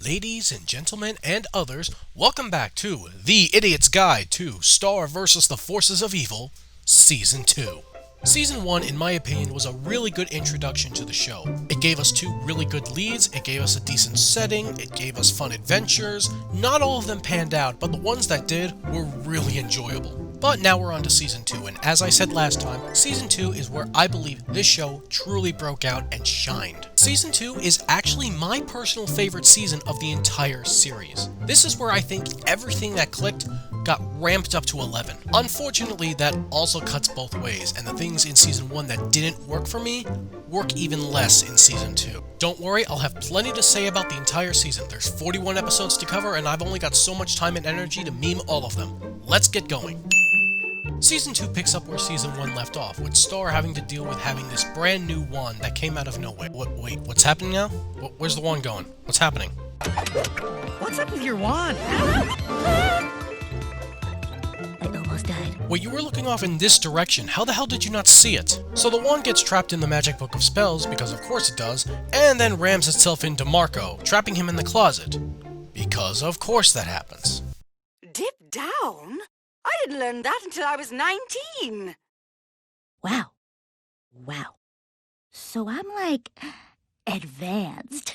Ladies and gentlemen and others, welcome back to The Idiot's Guide to Star vs. the Forces of Evil, Season 2. Season 1, in my opinion, was a really good introduction to the show. It gave us two really good leads, it gave us a decent setting, it gave us fun adventures. Not all of them panned out, but the ones that did were really enjoyable. But now we're on to Season 2, and as I said last time, Season 2 is where I believe this show truly broke out and shined. Season 2 is actually my personal favorite season of the entire series. This is where I think everything that clicked got ramped up to 11. Unfortunately, that also cuts both ways, and the things in Season 1 that didn't work for me, work even less in Season 2. Don't worry, I'll have plenty to say about the entire season. There's 41 episodes to cover, and I've only got so much time and energy to meme all of them. Let's get going. Season 2 picks up where Season 1 left off, with Star having to deal with having this brand new wand that came out of nowhere. Wait, what's happening now? Where's the wand going? What's happening? What's up with your wand? I almost died. Wait, you were looking off in this direction. How the hell did you not see it? So the wand gets trapped in the magic book of spells, because of course it does, and then rams itself into Marco, trapping him in the closet. Because of course that happens. Dip down? I didn't learn that until I was 19. Wow. So I'm like advanced.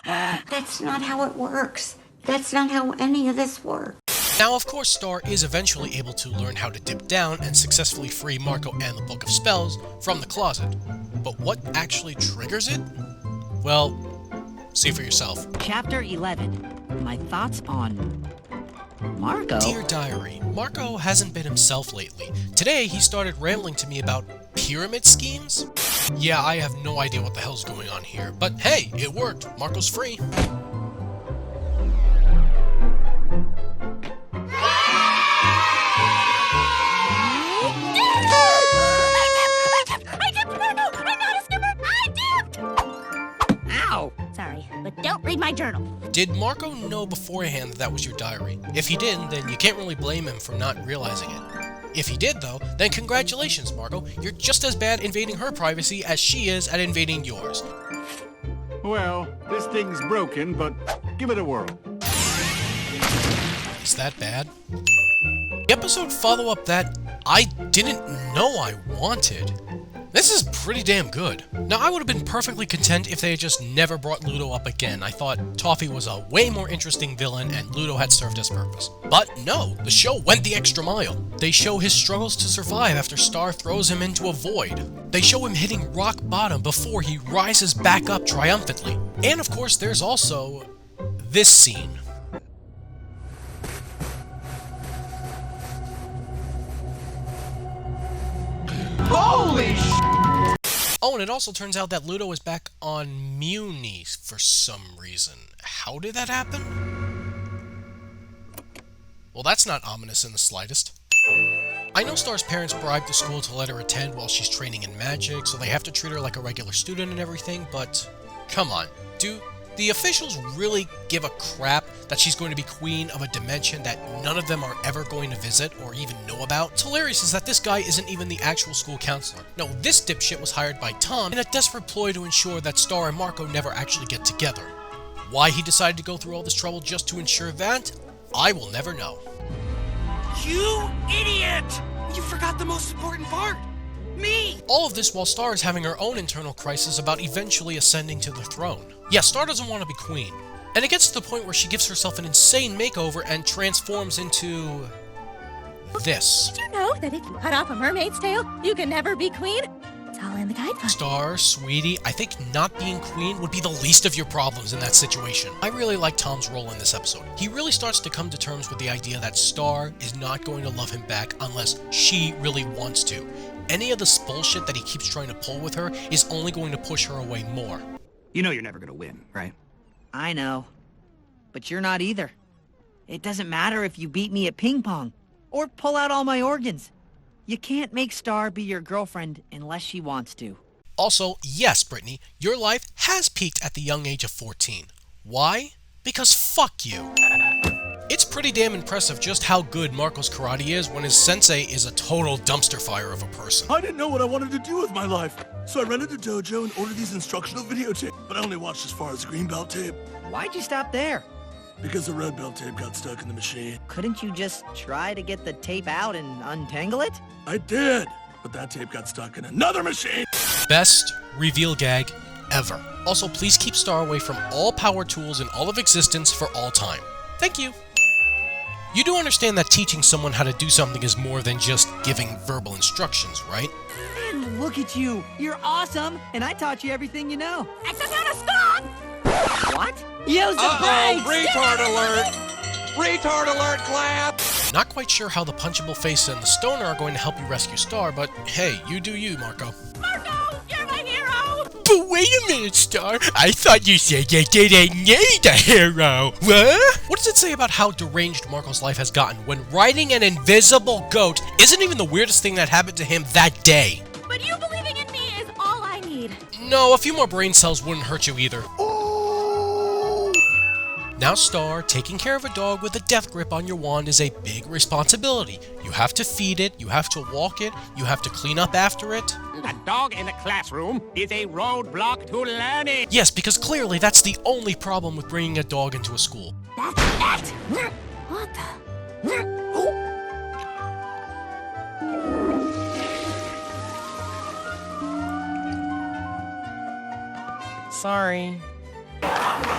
That's not how it works. That's not how any of this works. Now, of course, Star is eventually able to learn how to dip down and successfully free Marco and the Book of Spells from the closet. But what actually triggers it? Well, see for yourself. Chapter 11. My thoughts on Marco. Dear Diary, Marco hasn't been himself lately. Today, he started rambling to me about pyramid schemes? Yeah, I have no idea what the hell's going on here, but hey, it worked. Marco's free. Sorry, but don't read my journal. Did Marco know beforehand that was your diary? If he didn't, then you can't really blame him for not realizing it. If he did, though, then congratulations, Marco. You're just as bad invading her privacy as she is at invading yours. Well, this thing's broken, but give it a whirl. Is that bad? The episode follow-up that I didn't know I wanted. This is pretty damn good. Now, I would have been perfectly content if they had just never brought Ludo up again. I thought Toffee was a way more interesting villain and Ludo had served his purpose. But no, the show went the extra mile. They show his struggles to survive after Star throws him into a void. They show him hitting rock bottom before he rises back up triumphantly. And of course, there's also this scene. Holy sh! Oh, and it also turns out that Ludo is back on Muni for some reason. How did that happen? Well, that's not ominous in the slightest. I know Star's parents bribed the school to let her attend while she's training in magic, so they have to treat her like a regular student and everything, but come on, do the officials really give a crap that she's going to be queen of a dimension that none of them are ever going to visit or even know about? What's hilarious is that this guy isn't even the actual school counselor. No, this dipshit was hired by Tom in a desperate ploy to ensure that Star and Marco never actually get together. Why he decided to go through all this trouble just to ensure that, I will never know. You idiot! You forgot the most important part! Me! All of this while Star is having her own internal crisis about eventually ascending to the throne. Yeah, Star doesn't want to be queen. And it gets to the point where she gives herself an insane makeover and transforms into this. Did you know that if you cut off a mermaid's tail, you can never be queen? It's all in the guidebook. Star, sweetie, I think not being queen would be the least of your problems in that situation. I really like Tom's role in this episode. He really starts to come to terms with the idea that Star is not going to love him back unless she really wants to. Any of this bullshit that he keeps trying to pull with her is only going to push her away more. You know you're never gonna win, right? I know. But you're not either. It doesn't matter if you beat me at ping pong or pull out all my organs. You can't make Star be your girlfriend unless she wants to. Also, yes, Brittany, your life has peaked at the young age of 14. Why? Because fuck you. It's pretty damn impressive just how good Marco's karate is when his sensei is a total dumpster fire of a person. I didn't know what I wanted to do with my life, so I rented a dojo and ordered these instructional videotapes, but I only watched as far as green belt tape. Why'd you stop there? Because the red belt tape got stuck in the machine. Couldn't you just try to get the tape out and untangle it? I did, but that tape got stuck in another machine. Best reveal gag ever. Also, please keep Star away from all power tools in all of existence for all time. Thank you. You do understand that teaching someone how to do something is more than just giving verbal instructions, right? And look at you. You're awesome, and I taught you everything you know. Except how to stop! What? Use the brakes! Retard alert! Retard alert, class! Not quite sure how the punchable face and the stoner are going to help you rescue Star, but hey, you do you, Marco. Marco, you're my hero! But wait a minute, Star. I thought you said you didn't need a hero. What? What does it say about how deranged Marco's life has gotten when riding an invisible goat isn't even the weirdest thing that happened to him that day? But you believing in me is all I need. No, a few more brain cells wouldn't hurt you either. Now, Star, taking care of a dog with a death grip on your wand is a big responsibility. You have to feed it, you have to walk it, you have to clean up after it. A dog in the classroom is a roadblock to learning. Yes, because clearly that's the only problem with bringing a dog into a school. That's it! What the? Sorry.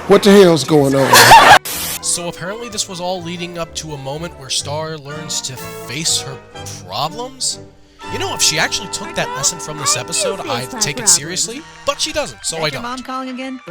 What the hell's going on? So apparently this was all leading up to a moment where Star learns to face her problems? You know, if she actually took that lesson from this episode, I'd take it seriously, but she doesn't, so I don't. Your mom calling again?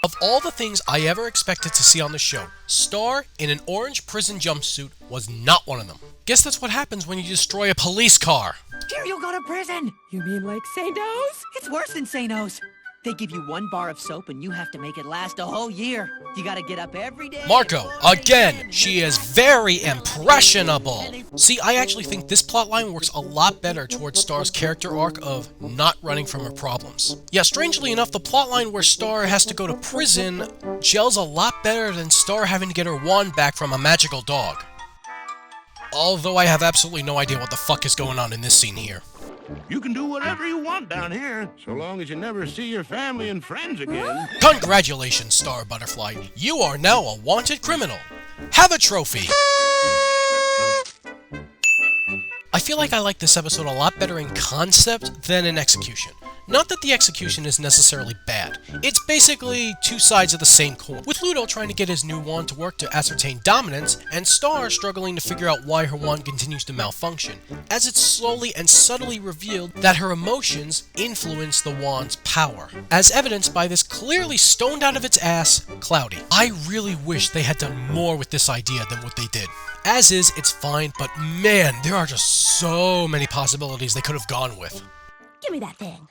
Of all the things I ever expected to see on the show, Star in an orange prison jumpsuit was not one of them. Guess that's what happens when you destroy a police car. Here you'll go to prison! You mean like Saint-O's? It's worse than Saint-O's. They give you 1 bar of soap and you have to make it last a whole year. You gotta get up every day. Marco, again, she is very impressionable. See, I actually think this plotline works a lot better towards Star's character arc of not running from her problems. Yeah, strangely enough, the plotline where Star has to go to prison gels a lot better than Star having to get her wand back from a magical dog. Although I have absolutely no idea what the fuck is going on in this scene here. You can do whatever you want down here, so long as you never see your family and friends again. Congratulations, Star Butterfly. You are now a wanted criminal. Have a trophy. I feel like I like this episode a lot better in concept than in execution. Not that the execution is necessarily bad. It's basically two sides of the same coin, with Ludo trying to get his new wand to work to ascertain dominance, and Star struggling to figure out why her wand continues to malfunction, as it's slowly and subtly revealed that her emotions influence the wand's power, as evidenced by this clearly stoned out of its ass, Cloudy. I really wish they had done more with this idea than what they did. As is, it's fine, but man, there are just so many possibilities they could have gone with. Give me that thing.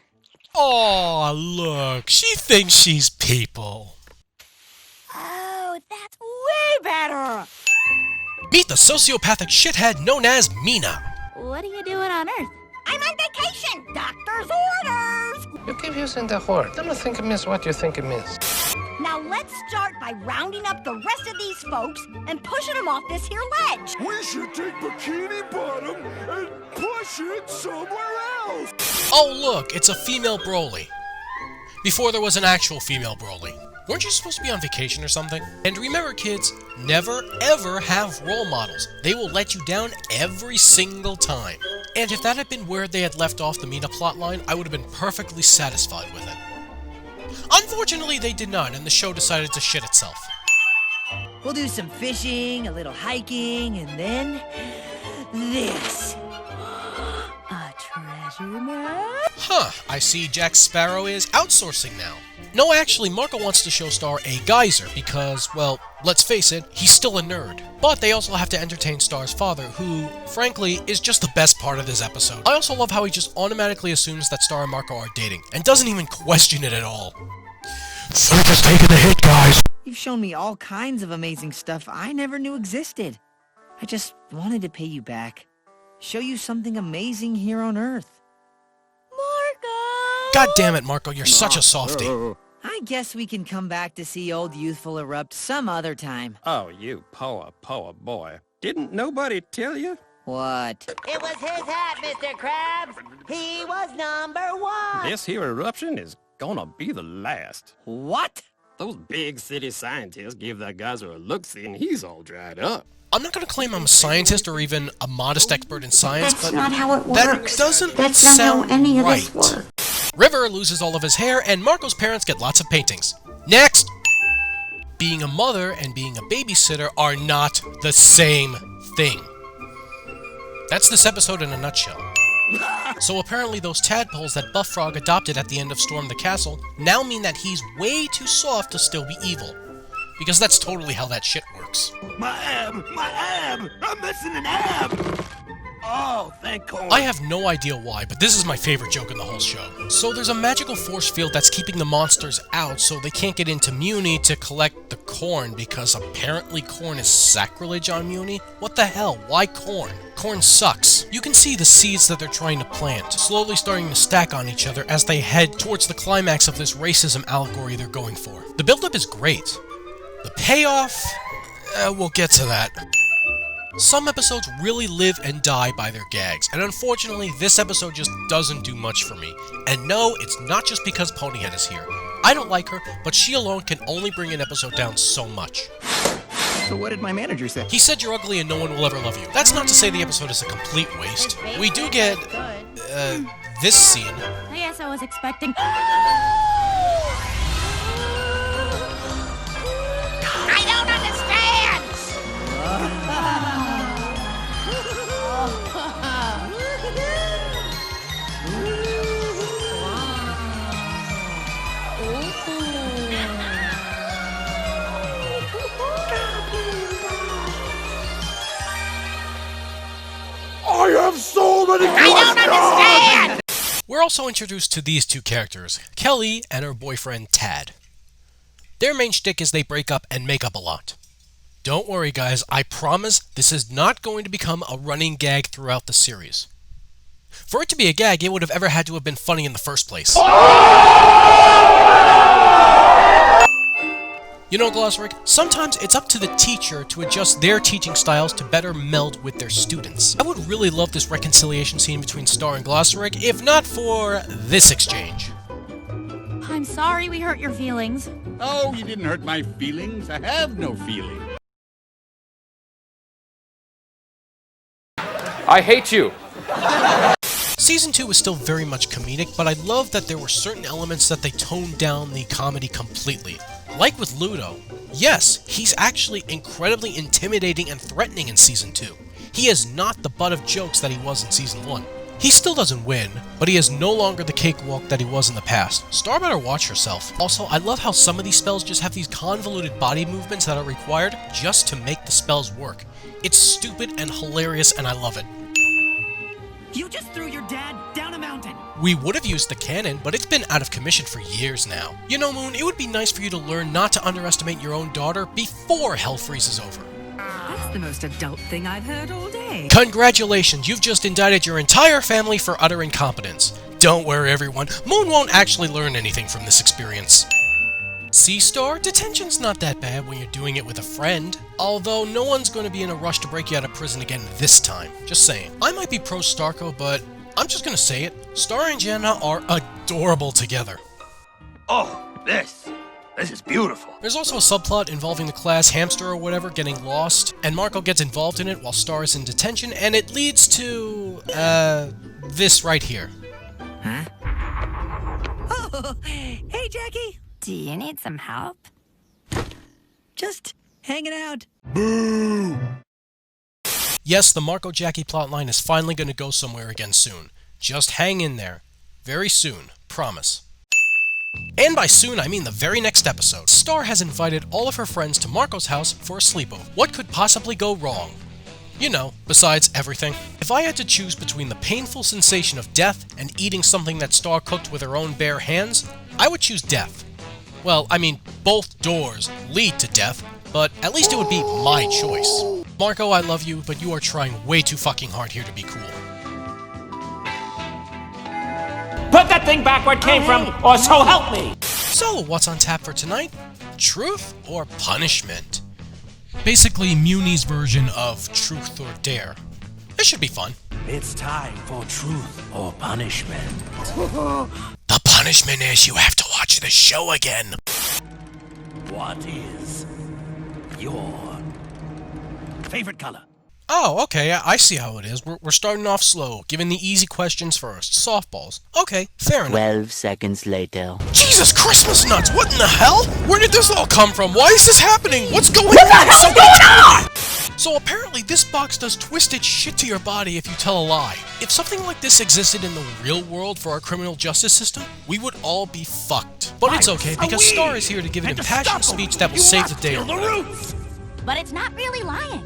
Aw, look, she thinks she's people. Oh, that's way better! Meet the sociopathic shithead known as Mina. What are you doing on Earth? I'm on vacation! Doctor's orders! You keep using the word. I don't think it means what you think it means. Now let's start by rounding up the rest of these folks and pushing them off this here ledge. We should take Bikini Bottom and push it somewhere else. Oh look, it's a female Broly. Before there was an actual female Broly. Weren't you supposed to be on vacation or something? And remember kids, never ever have role models. They will let you down every single time. And if that had been where they had left off the Mina plotline, I would have been perfectly satisfied with it. Unfortunately, they did not, and the show decided to shit itself. We'll do some fishing, a little hiking, and then this. A treasure map? Huh, I see Jack Sparrow is outsourcing now. No, actually, Marco wants to show Star a geyser because, well, let's face it, he's still a nerd. But they also have to entertain Star's father, who, frankly, is just the best part of this episode. I also love how he just automatically assumes that Star and Marco are dating, and doesn't even question it at all. Circus taking the hit, guys. You've shown me all kinds of amazing stuff I never knew existed. I just wanted to pay you back. Show you something amazing here on Earth. Marco! God damn it, Marco, you're such a softie. I guess we can come back to see old Youthful erupt some other time. Oh, you poor boy. Didn't nobody tell you? What? It was his hat, Mr. Krabs. He was #1. This here eruption is gonna be the last. What? Those big city scientists give that geyser a look-see and he's all dried up. I'm not going to claim I'm a scientist or even a modest expert in science, That's but not how it that works. doesn't That's not sound how any of right. this works. River loses all of his hair, and Marco's parents get lots of paintings. Next! Being a mother and being a babysitter are not the same thing. That's this episode in a nutshell. So apparently those tadpoles that Buff Frog adopted at the end of Storm the Castle now mean that he's way too soft to still be evil. Because that's totally how that shit works. My ab! I'm missing an ab! Oh, thank God. I have no idea why, but this is my favorite joke in the whole show. So there's a magical force field that's keeping the monsters out so they can't get into Muni to collect the corn because apparently corn is sacrilege on Muni? What the hell? Why corn? Corn sucks. You can see the seeds that they're trying to plant, slowly starting to stack on each other as they head towards the climax of this racism allegory they're going for. The buildup is great. The payoff? We'll get to that. Some episodes really live and die by their gags, and unfortunately, this episode just doesn't do much for me. And no, it's not just because Ponyhead is here. I don't like her, but she alone can only bring an episode down so much. So what did my manager say? He said you're ugly and no one will ever love you. That's not to say the episode is a complete waste. We do get, this scene. Yes, I was expecting... I don't understand! I have so many questions! I don't understand! We're also introduced to these two characters, Kelly and her boyfriend Tad. Their main shtick is they break up and make up a lot. Don't worry guys, I promise this is not going to become a running gag throughout the series. For it to be a gag, it would have ever had to have been funny in the first place. You know, Glossrick, sometimes it's up to the teacher to adjust their teaching styles to better meld with their students. I would really love this reconciliation scene between Star and Glossrick, if not for this exchange. I'm sorry we hurt your feelings. Oh, you didn't hurt my feelings. I have no feelings. I hate you. Season 2 is still very much comedic, but I love that there were certain elements that they toned down the comedy completely. Like with Ludo. Yes, he's actually incredibly intimidating and threatening in Season 2. He is not the butt of jokes that he was in Season 1. He still doesn't win, but he is no longer the cakewalk that he was in the past. Star better watch herself. Also, I love how some of these spells just have these convoluted body movements that are required just to make the spells work. It's stupid and hilarious, and I love it. You just threw your dad down a mountain. We would have used the cannon, but it's been out of commission for years now. You know, Moon, it would be nice for you to learn not to underestimate your own daughter before hell freezes over. That's the most adult thing I've heard all day. Congratulations, you've just indicted your entire family for utter incompetence. Don't worry, everyone. Moon won't actually learn anything from this experience. See, Star, detention's not that bad when you're doing it with a friend. Although no one's going to be in a rush to break you out of prison again this time. Just saying. I might be pro Starco, but I'm just going to say it. Star and Jenna are adorable together. Oh, this is beautiful. There's also a subplot involving the class hamster or whatever getting lost, and Marco gets involved in it while Star is in detention, and it leads to, this right here. Huh? Oh, hey, Jackie. Do you need some help? Just hanging out. Boo! Yes, the Marco Jackie plotline is finally going to go somewhere again soon. Just hang in there. Very soon. Promise. And by soon, I mean the very next episode. Star has invited all of her friends to Marco's house for a sleepover. What could possibly go wrong? You know, besides everything. If I had to choose between the painful sensation of death and eating something that Star cooked with her own bare hands, I would choose death. Well, I mean, both doors lead to death, but at least it would be my choice. Marco, I love you, but you are trying way too fucking hard here to be cool. Put that thing back where it came from, or so help me! So, what's on tap for tonight? Truth or punishment? Basically, Muni's version of truth or dare. This should be fun. It's time for truth or punishment. The punishment is you have to watch the show again. What is your favorite color? Oh, okay, I see how it is. We're starting off slow, giving the easy questions first. Softballs. Okay, fair enough. 12 seconds later. Jesus Christmas nuts! What in the hell? Where did this all come from? Why is this happening? What's going on? So apparently this box does twisted shit to your body if you tell a lie. If something like this existed in the real world for our criminal justice system, we would all be fucked. But it's okay, because Star is here to give an impassioned speech that will save the day. But it's not really lying.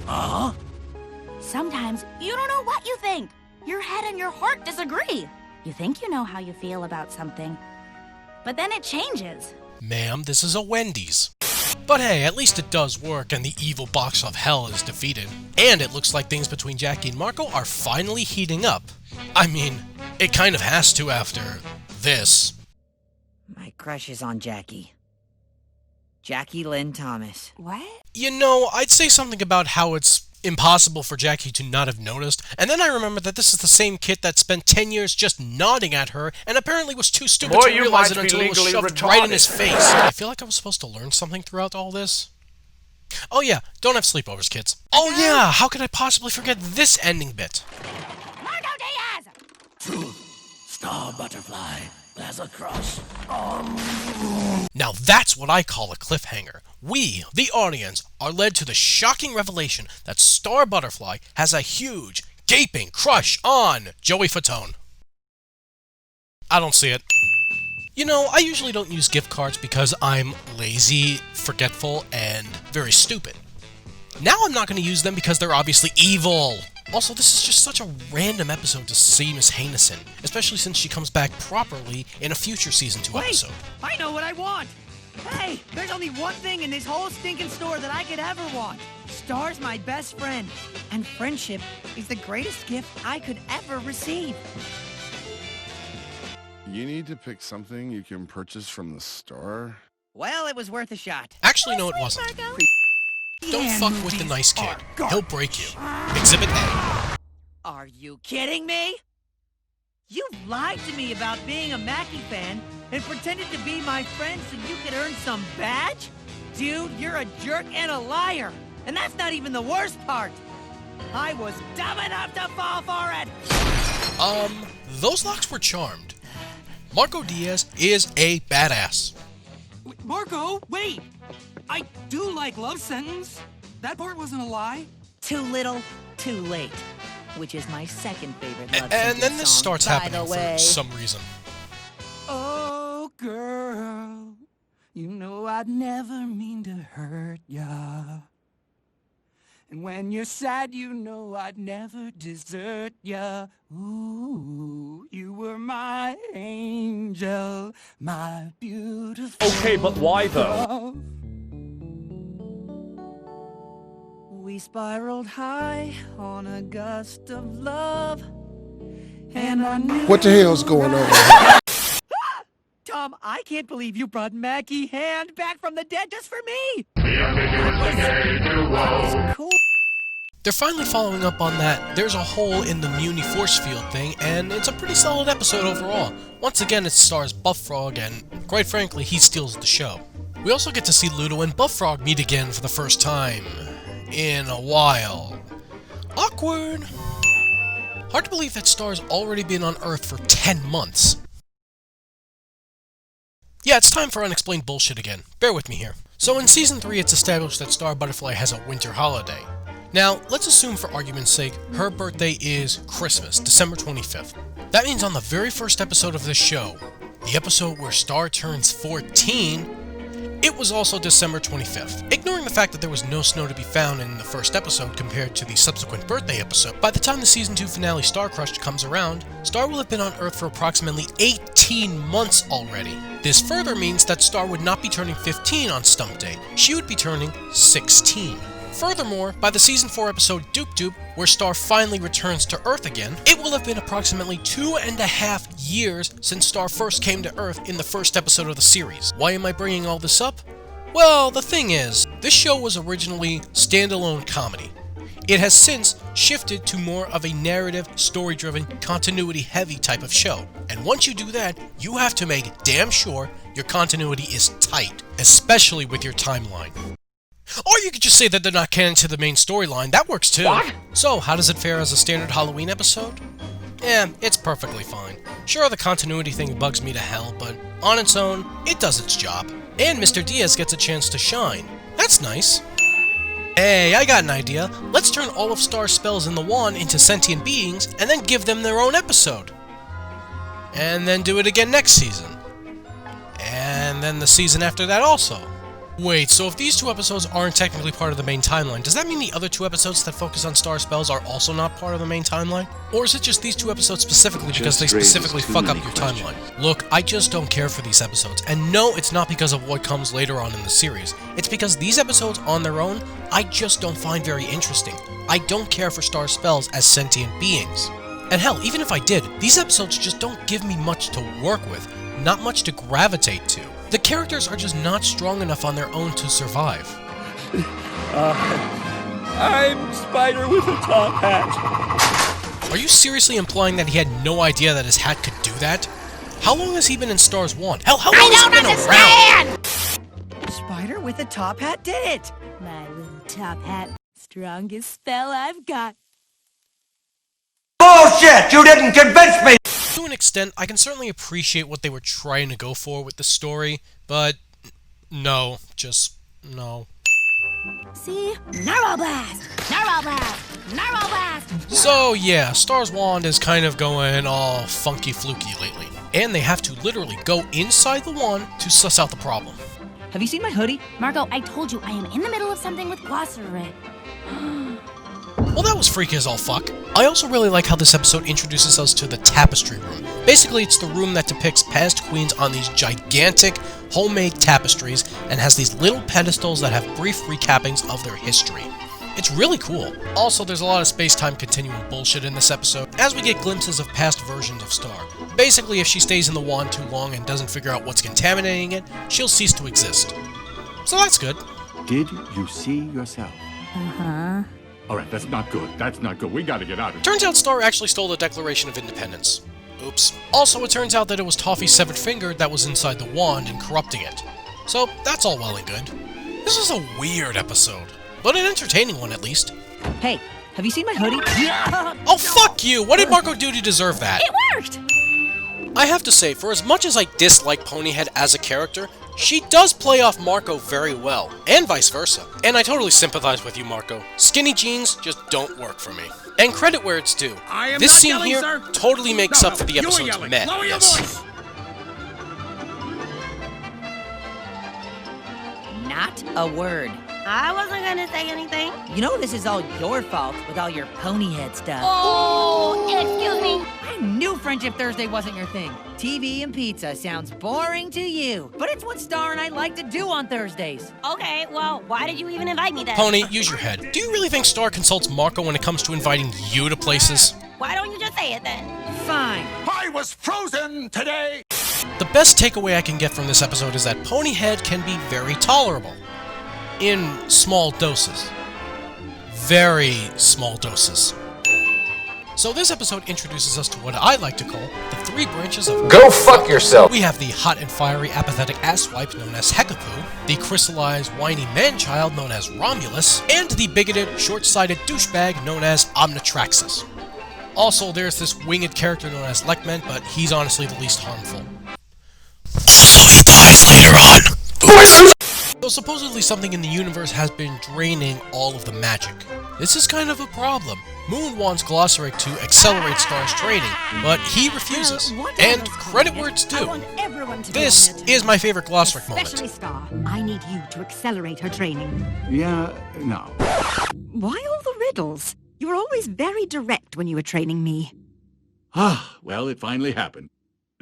Uh-huh. Sometimes you don't know what you think. Your head and your heart disagree. You think you know how you feel about something, but then it changes. Ma'am, this is a Wendy's. But hey, at least it does work and the evil box of hell is defeated. And it looks like things between Jackie and Marco are finally heating up. I mean, it kind of has to after this. My crush is on Jackie. Jackie Lynn Thomas. What? You know, I'd say something about how it's impossible for Jackie to not have noticed, and then I remember that this is the same kid that spent 10 years just nodding at her, and apparently was too stupid to realize it until it was shoved right in his face. I feel like I was supposed to learn something throughout all this. Oh yeah, don't have sleepovers, kids. Oh yeah, how could I possibly forget this ending bit? Marco Diaz! Truth, Star Butterfly, there's a crush. Now that's what I call a cliffhanger. We, the audience, are led to the shocking revelation that Star Butterfly has a huge, gaping crush on Joey Fatone. I don't see it. You know, I usually don't use gift cards because I'm lazy, forgetful, and very stupid. Now I'm not going to use them because they're obviously evil. Also, this is just such a random episode to see Miss Hainison, especially since she comes back properly in a future Season 2 episode. I know what I want! Hey, there's only one thing in this whole stinking store that I could ever want. Star's my best friend, and friendship is the greatest gift I could ever receive. You need to pick something you can purchase from the store? Well, it was worth a shot. Actually, no, it wasn't. Don't fuck with the nice kid. He'll break you. Exhibit A. Are you kidding me? You lied to me about being a Mackie fan and pretended to be my friend so you could earn some badge? Dude, you're a jerk and a liar. And that's not even the worst part. I was dumb enough to fall for it. Those locks were charmed. Marco Diaz is a badass. Marco, wait! I do like Love Sentence. That part wasn't a lie. Too little, too late. Which is my second favorite Love And Sentence then this song, starts by happening the way. for some reason. Oh, girl, you know I'd never mean to hurt ya. And when you're sad, you know I'd never desert ya. Ooh, you were my angel, my beautiful. Okay, but why though? Love. We spiraled high on a gust of love, and I knew. What the hell's going on? Tom, I can't believe you brought Mackie Hand back from the dead just for me. Cool. They're finally following up on that there's a hole in the Muni force field thing, and it's a pretty solid episode overall. Once again, it stars Buff Frog, and quite frankly, he steals the show. We also get to see Ludo and Buff Frog meet again for the first time in a while. Awkward. Hard to believe that Star's already been on Earth for 10 months. Yeah, it's time for unexplained bullshit again. Bear with me here. So in Season 3, it's established that Star Butterfly has a winter holiday. Now, let's assume for argument's sake, her birthday is Christmas, December 25th. That means on the very first episode of this show, the episode where Star turns 14, it was also December 25th. Ignoring the fact that there was no snow to be found in the first episode compared to the subsequent birthday episode, by the time the Season 2 finale Star Crush comes around, Star will have been on Earth for approximately 18 months already. This further means that Star would not be turning 15 on Stump Day. She would be turning 16. Furthermore, by the Season 4 episode Doop Doop, where Star finally returns to Earth again, it will have been approximately 2.5 years since Star first came to Earth in the first episode of the series. Why am I bringing all this up? Well, the thing is, this show was originally standalone comedy. It has since shifted to more of a narrative, story-driven, continuity-heavy type of show. And once you do that, you have to make damn sure your continuity is tight, especially with your timeline. Or you could just say that they're not canon to the main storyline. That works too. What? So, how does it fare as a standard Halloween episode? It's perfectly fine. Sure, the continuity thing bugs me to hell, but on its own, it does its job. And Mr. Diaz gets a chance to shine. That's nice. Hey, I got an idea. Let's turn all of Star's spells in the wand into sentient beings, and then give them their own episode. And then do it again next season. And then the season after that also. Wait, so if these 2 episodes aren't technically part of the main timeline, does that mean the other 2 episodes that focus on Star spells are also not part of the main timeline? Or is it just these 2 episodes specifically because they specifically fuck up your timeline? Look, I just don't care for these episodes, and no, it's not because of what comes later on in the series. It's because these episodes on their own, I just don't find very interesting. I don't care for Star spells as sentient beings. And hell, even if I did, these episodes just don't give me much to work with, not much to gravitate to. The characters are just not strong enough on their own to survive. I'm Spider with a top hat. Are you seriously implying that he had no idea that his hat could do that? How long has he been in Star's wand? Hell, how long has he been around? Spider with a top hat did it! My little top hat, strongest spell I've got. Bullshit! You didn't convince me! To an extent, I can certainly appreciate what they were trying to go for with the story, but no, just no. See? Neuroblast! Neuroblast! Neuroblast! So yeah, Star's wand is kind of going all funky fluky lately. And they have to literally go inside the wand to suss out the problem. Have you seen my hoodie? Marco, I told you I am in the middle of something with gloss over it. Well, that was freaky as all fuck. I also really like how this episode introduces us to the tapestry room. Basically, it's the room that depicts past queens on these gigantic, homemade tapestries and has these little pedestals that have brief recappings of their history. It's really cool. Also, there's a lot of space-time continuum bullshit in this episode, as we get glimpses of past versions of Star. Basically, if she stays in the wand too long and doesn't figure out what's contaminating it, she'll cease to exist. So that's good. Did you see yourself? Uh-huh. All right, that's not good. That's not good. We gotta get out of here. Turns out Star actually stole the Declaration of Independence. Oops. Also, it turns out that it was Toffee's severed finger that was inside the wand and corrupting it. So, that's all well and good. This is a weird episode, but an entertaining one at least. Hey, have you seen my hoodie? Oh, fuck you! What did Marco do to deserve that? It worked! I have to say, for as much as I dislike Ponyhead as a character, she does play off Marco very well, and vice versa. And I totally sympathize with you, Marco. Skinny jeans just don't work for me. And credit where it's due. This scene yelling, here sir. totally makes up for the you're episode's yelling. meh. Lower your Yes. voice. Not a word. I wasn't gonna say anything. You know this is all your fault with all your pony head stuff. Oh, excuse me. I knew Friendship Thursday wasn't your thing. TV and pizza sounds boring to you, but it's what Star and I like to do on Thursdays. Okay, well, why did you even invite me then? Pony, use your head. Do you really think Star consults Marco when it comes to inviting you to places? Why don't you just say it then? Fine. I was frozen today. The best takeaway I can get from this episode is that Ponyhead can be very tolerable. In small doses. Very small doses. So this episode introduces us to what I like to call the 3 branches of... Go fuck yourself! We have the hot and fiery apathetic asswipe known as Hecapoo, the crystallized whiny man-child known as Romulus, and the bigoted, short-sighted douchebag known as Omnitraxis. Also, there's this winged character known as Lekment, but he's honestly the least harmful. Also, he dies later on. So supposedly something in the universe has been draining all of the magic. This is kind of a problem. Moon wants Glossary to accelerate Star's training, but he refuses. And credit where it's due. This is my favorite Glossary moment. Especially Star. I need you to accelerate her training. Yeah, no. Why all the riddles? You were always very direct when you were training me. Ah, well, it finally happened.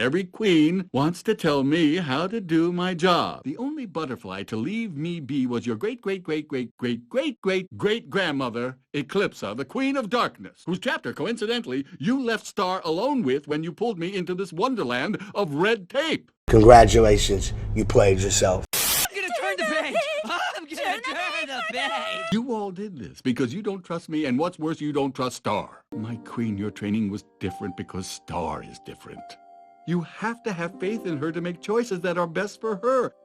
Every queen wants to tell me how to do my job. The only butterfly to leave me be was your great-great-great-great-great-great-great-grandmother, Eclipsa, the Queen of Darkness, whose chapter, coincidentally, you left Star alone with when you pulled me into this wonderland of red tape. Congratulations, you played yourself. I'm gonna turn the page! I'm gonna turn the page! You all did this because you don't trust me, and what's worse, you don't trust Star. My queen, your training was different because Star is different. You have to have faith in her to make choices that are best for her.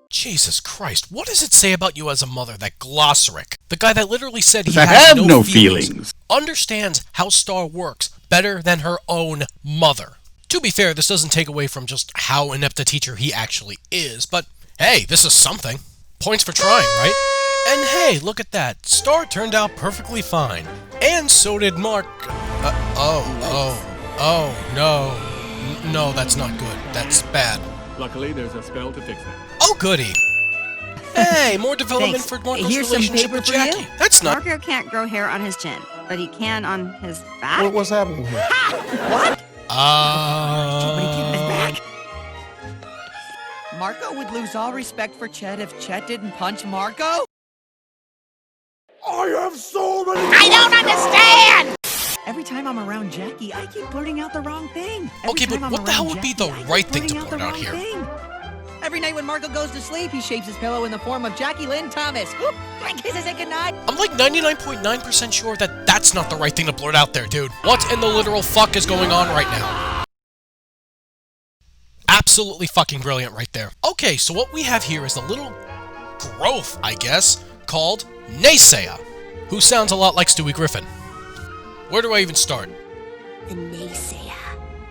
Jesus Christ, what does it say about you as a mother that Glossaric, the guy that literally said he I has have no feelings, understands how Star works better than her own mother? To be fair, this doesn't take away from just how inept a teacher he actually is, but hey, this is something. Points for trying, right? And hey, look at that. Star turned out perfectly fine. And so did Mark. No. No, that's not good. That's bad. Luckily, there's a spell to fix that. Oh, goody. Hey, more development Thanks. for Marco's Here's some relationship paper with for Jackie. you. That's not... Marco can't grow hair on his chin, but he can on his back. What's happening here? What? Somebody keep his back. Marco would lose all respect for Chet if Chet didn't punch Marco? I have so many... I don't understand! Every time I'm around Jackie, I keep blurting out the wrong thing. Okay, but what the hell would be the right thing to blurt out here? Every night when Marco goes to sleep, he shapes his pillow in the form of Jackie Lynn Thomas. Oop, kisses and goodnight. I'm like 99.9% sure that that's not the right thing to blurt out there, dude. What in the literal fuck is going on right now? Absolutely fucking brilliant right there. Okay, so what we have here is a little growth, I guess, called Naysayer, who sounds a lot like Stewie Griffin. Where do I even start? The naysayer.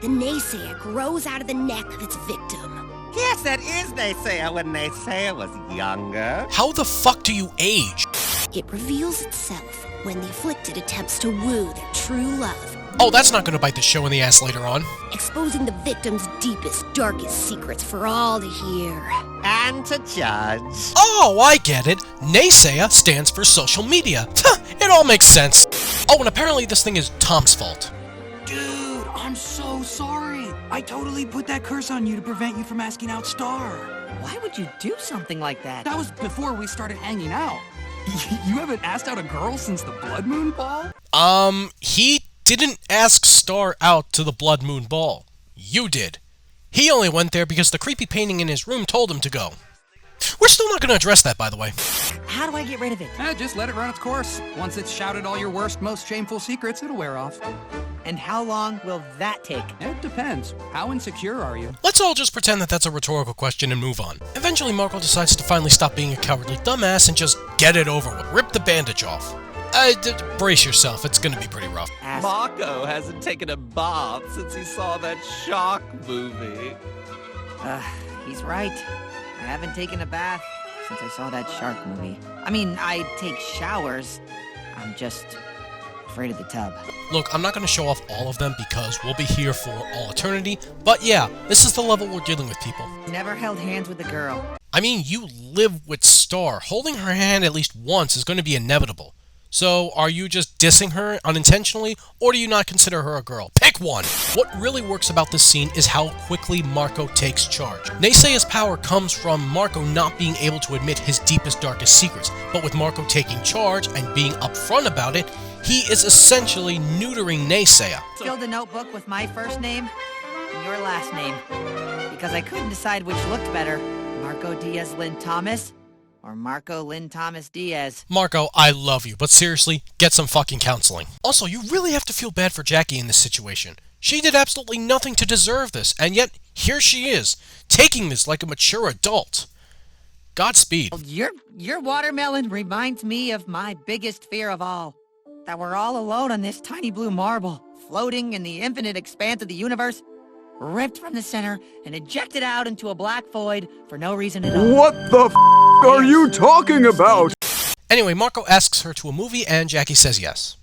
The naysayer grows out of the neck of its victim. Yes, that is Naysayer when Naysayer was younger. How the fuck do you age? It reveals itself when the afflicted attempts to woo their true love. Oh, that's not gonna bite the show in the ass later on. Exposing the victim's deepest, darkest secrets for all to hear. And to judge. Oh, I get it. Naysayer stands for social media. It all makes sense. Oh, and apparently this thing is Tom's fault. Dude, I'm so sorry. I totally put that curse on you to prevent you from asking out Star. Why would you do something like that? That was before we started hanging out. You haven't asked out a girl since the Blood Moon Ball? He didn't ask Star out to the Blood Moon Ball. You did. He only went there because the creepy painting in his room told him to go. We're still not going to address that, by the way. How do I get rid of it? Just let it run its course. Once it's shouted all your worst, most shameful secrets, it'll wear off. And how long will that take? It depends. How insecure are you? Let's all just pretend that that's a rhetorical question and move on. Eventually, Marco decides to finally stop being a cowardly dumbass and just get it over with. Rip the bandage off. Brace yourself, it's gonna be pretty rough. Marco hasn't taken a bath since he saw that shark movie. He's right. I haven't taken a bath since I saw that shark movie. I mean, I take showers. I'm just afraid of the tub. Look, I'm not gonna show off all of them because we'll be here for all eternity, but yeah, this is the level we're dealing with, people. Never held hands with a girl. I mean, you live with Star. Holding her hand at least once is gonna be inevitable. So, are you just dissing her unintentionally, or do you not consider her a girl? Pick one! What really works about this scene is how quickly Marco takes charge. Naysayer's power comes from Marco not being able to admit his deepest, darkest secrets, but with Marco taking charge and being upfront about it, he is essentially neutering Naysayer. Filled a notebook with my first name and your last name, because I couldn't decide which looked better, Marco Diaz Lynn Thomas or Marco Lynn Thomas Diaz. Marco, I love you, but seriously, get some fucking counseling. Also, you really have to feel bad for Jackie in this situation. She did absolutely nothing to deserve this, and yet, here she is, taking this like a mature adult. Godspeed. Your watermelon reminds me of my biggest fear of all. That we're all alone on this tiny blue marble, floating in the infinite expanse of the universe, ripped from the center and ejected out into a black void for no reason at all. What the f*** are you talking about? Anyway, Marco asks her to a movie and Jackie says yes.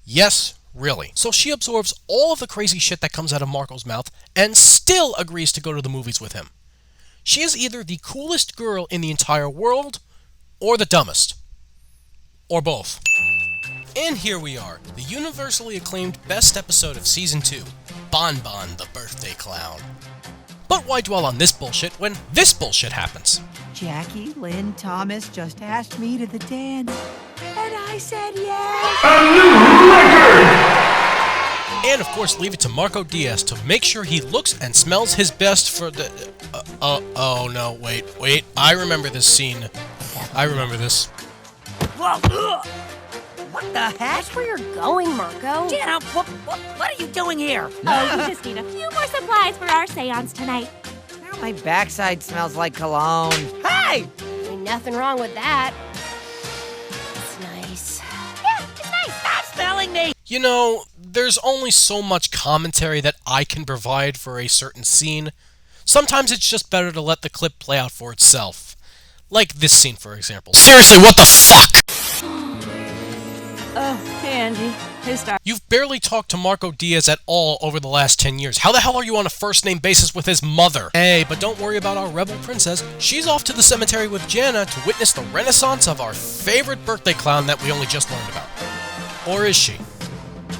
Yes, really. So she absorbs all of the crazy shit that comes out of Marco's mouth and still agrees to go to the movies with him. She is either the coolest girl in the entire world or the dumbest. Or both. And here we are, the universally acclaimed best episode of Season 2, Bonbon the birthday clown. But why dwell on this bullshit when this bullshit happens? Jackie Lynn Thomas just asked me to the dance, and I said yes. And of course, leave it to Marco Diaz to make sure he looks and smells his best for the... oh no, wait, I remember this scene. I remember this. What the heck? That's where you're going, Marco. Dana, what are you doing here? Oh, we just need a few more supplies for our seance tonight. Now my backside smells like cologne. Hey! Ain't nothing wrong with that. It's nice. Yeah, it's nice. Stop smelling me! You know, there's only so much commentary that I can provide for a certain scene. Sometimes it's just better to let the clip play out for itself. Like this scene, for example. Seriously, what the fuck? Oh, hey Angie. Hey Star. You've barely talked to Marco Diaz at all over the last 10 years. How the hell are you on a first-name basis with his mother? Hey, but don't worry about our rebel princess. She's off to the cemetery with Jana to witness the renaissance of our favorite birthday clown that we only just learned about. Or is she?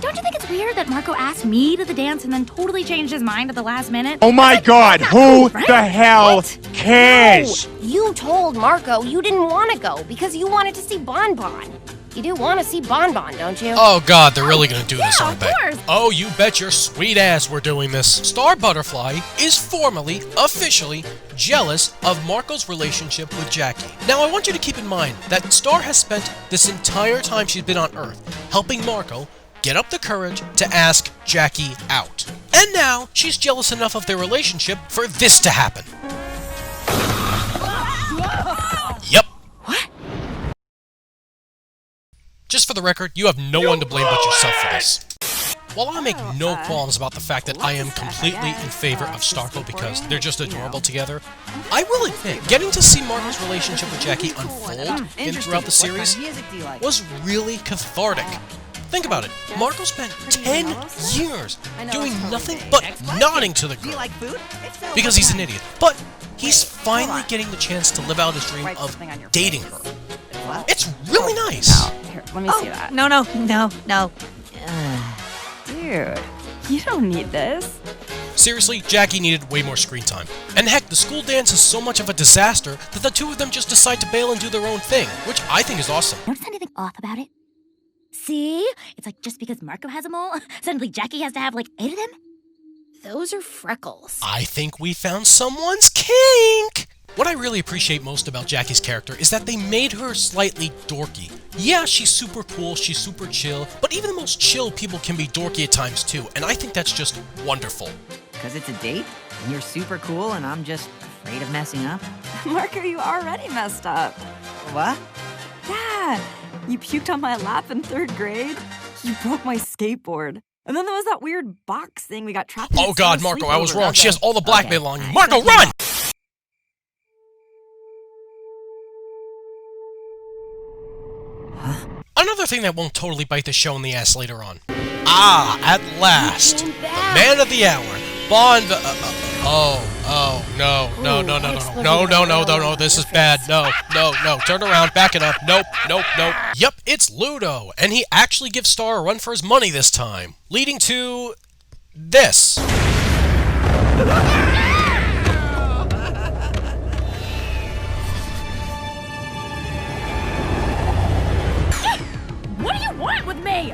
Don't you think it's weird that Marco asked me to the dance and then totally changed his mind at the last minute? Oh my god, who the hell cares? No, you told Marco you didn't want to go because you wanted to see Bonbon. You do want to see Bonbon, don't you? Oh god, they're really gonna do this, aren't they? Of course. Oh, you bet your sweet ass we're doing this. Star Butterfly is formally, officially, jealous of Marco's relationship with Jackie. Now, I want you to keep in mind that Star has spent this entire time she's been on Earth helping Marco get up the courage to ask Jackie out. And now, she's jealous enough of their relationship for this to happen. Yep. What? Just for the record, you have no one to blame but yourself for this. While I make no qualms about the fact that I am completely in favor of Starco because they're just adorable together, I will admit, getting to see Marco's relationship with Jackie unfold throughout the series was really cathartic. Think about it. Marco spent 10 years doing nothing but nodding to the girl because he's an idiot. But he's finally getting the chance to live out his dream of dating her. It's really nice. Here, let me see that. No. Dude, you don't need this. Seriously, Jackie needed way more screen time. And heck, the school dance is so much of a disaster that the two of them just decide to bail and do their own thing, which I think is awesome. Notice anything off about it? See? It's like just because Marco has a mole, suddenly Jackie has to have like 8 of them? Those are freckles. I think we found someone's kink! What I really appreciate most about Jackie's character is that they made her slightly dorky. Yeah, she's super cool, she's super chill, but even the most chill people can be dorky at times too, and I think that's just wonderful. Because it's a date, and you're super cool, and I'm just afraid of messing up. Marco, you already messed up. What? Yeah, you puked on my lap in 3rd grade. You broke my skateboard. And then there was that weird box thing we got trapped in. Oh god, Marco, I was wrong. She has all the blackmail on you. Marco, run! Another thing that won't totally bite the show in the ass later on. Ah, at last! The man of the hour. Bond... No, this is bad. No, turn around, back it up. Nope. Yep, it's Ludo, and he actually gives Star a run for his money this time, leading to... this. What do you want with me?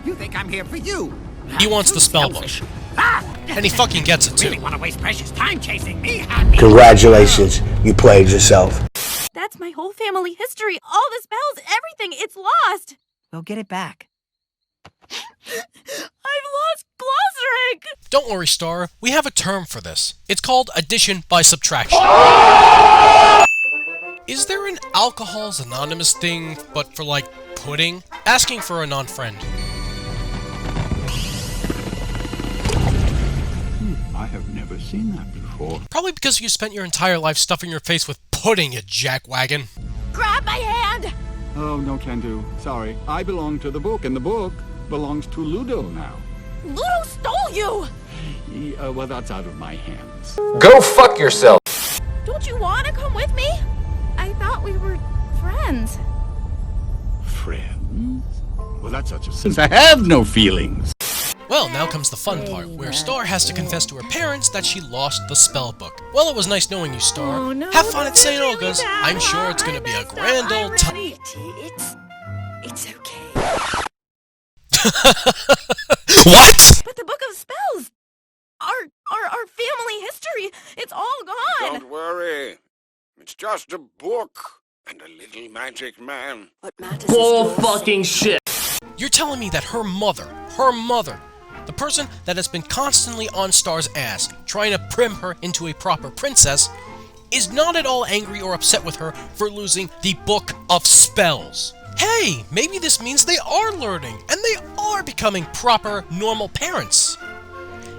You think I'm here for you? He wants the spell book. And he fucking gets it too. Really want to waste precious time chasing me? Congratulations, you played yourself. That's my whole family history. All the spells, everything. It's lost. Go get it back. I've lost Glosaric! Don't worry, Star. We have a term for this. It's called addition by subtraction. Is there an Alcohol's Anonymous thing, but for like pudding? Asking for a non-friend. I have never seen that before. Probably because you spent your entire life stuffing your face with pudding, you jackwagon. Grab my hand! Oh, no can do. Sorry. I belong to the book, and the book belongs to Ludo now. Ludo stole you! Well, that's out of my hands. Go fuck yourself! Don't you want to come with me? I thought we were friends. Friends? Well, that's such a since I have no feelings. Well, now comes the fun part, where Star has to confess to her parents that she lost the spell book. Well, it was nice knowing you, Star. Oh, no, Have fun at this St. is really Olga's. bad. I'm sure it's gonna be a grand old time. It's okay. What? But the Book of Spells! Our family history, it's all gone! Don't worry. It's just a book and a little magic man. What matters Bull fucking shit. You're telling me that her mother, the person that has been constantly on Star's ass, trying to prim her into a proper princess, is not at all angry or upset with her for losing the Book of Spells. Hey, maybe this means they are learning, and they are becoming proper, normal parents.